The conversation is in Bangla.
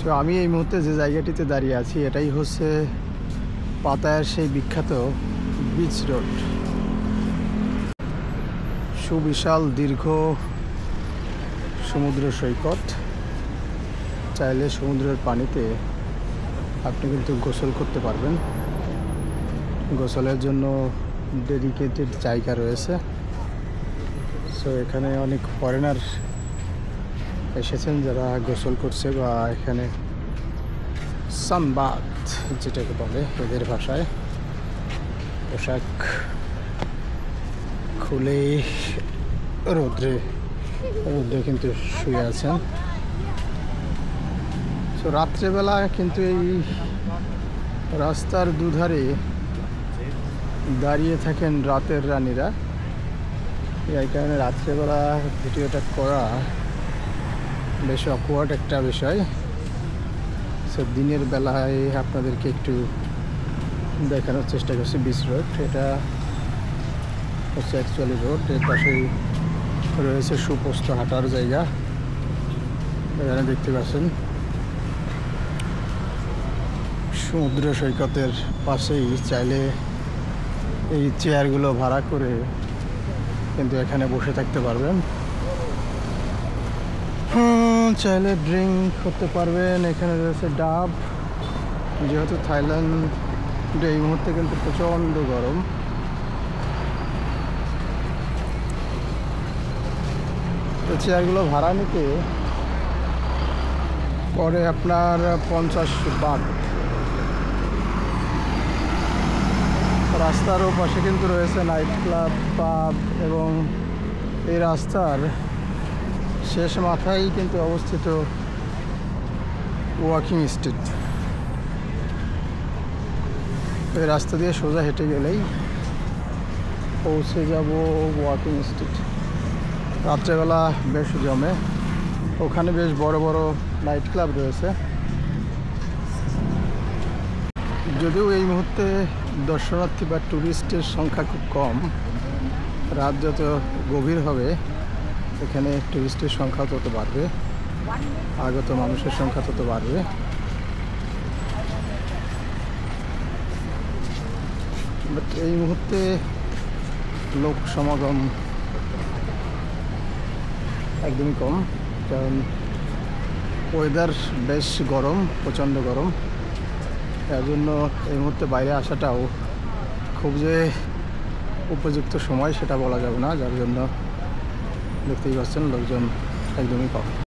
তো আমি এই মুহূর্তে যে জায়গাটিতে দাঁড়িয়ে আছি এটাই হচ্ছে পাতায়ার সেই বিখ্যাত বিচ রোড। সুবিশাল দীর্ঘ সমুদ্র সৈকত, চাইলে সমুদ্রের পানিতে আপনি কিন্তু গোসল করতে পারবেন। গোসলের জন্য ডেডিকেটেড জায়গা রয়েছে। সো এখানে অনেক ফরেনার এসেছেন যারা গোসল করছে, বা এখানে সানবাথ যেটাকে বলে এদের ভাষায়, পোশাক খুলে রোদ্রে কিন্তু শুয়ে আছেন। তো রাত্রেবেলা কিন্তু এই রাস্তার দুধারে দাঁড়িয়ে থাকেন রাতের রানীরা। এই কারণে রাত্রেবেলা ভিডিওটা করা বেশ অকওয়ার্ড একটা বিষয়। সো দিনের বেলায় আপনাদেরকে একটু দেখানোর চেষ্টা করছি বিচ রোড। এটা হচ্ছে অ্যাকচুয়ালি রোড, এর পাশেই রয়েছে সুপোস্ত হাঁটার জায়গা। এখানে দেখতে পাচ্ছেন সমুদ্র সৈকতের পাশেই চাইলে এই চেয়ারগুলো ভাড়া করে কিন্তু এখানে বসে থাকতে পারবেন। চাইলে ড্রিঙ্ক করতে পারবেন। এখানে রয়েছে ডাব, যেহেতু থাইল্যান্ডে এই মুহূর্তে কিন্তু প্রচণ্ড গরম। তো চেয়ারগুলো ভাড়া নিতে পরে আপনার 50 বাট। রাস্তার ওপাশে কিন্তু রয়েছে নাইট ক্লাব, পাব, এবং এই রাস্তার শেষ মাথায় কিন্তু অবস্থিত ওয়াকিং স্ট্রিট। এই রাস্তা দিয়ে সোজা হেঁটে গেলেই পৌঁছে যাব ওয়াকিং স্ট্রিট। রাত্রেবেলা বেশ জমে, ওখানে বেশ বড় বড় নাইট ক্লাব রয়েছে। যদিও এই মুহূর্তে দর্শনার্থী বা ট্যুরিস্টের সংখ্যা খুব কম, রাত যত গভীর হবে এখানে ট্যুরিস্টের সংখ্যা তত বাড়বে, আগত মানুষের সংখ্যা তত বাড়বে। বাট এই মুহূর্তে লোক সমাগম একদমই কম, কারণ ওয়েদার বেশ গরম, প্রচণ্ড গরম। তার জন্য এই মুহূর্তে বাইরে আসাটাও খুব যে উপযুক্ত সময় সেটা বলা যাবে না, যার জন্য দেখতেই পাচ্ছেন লোকজন একদমই কম।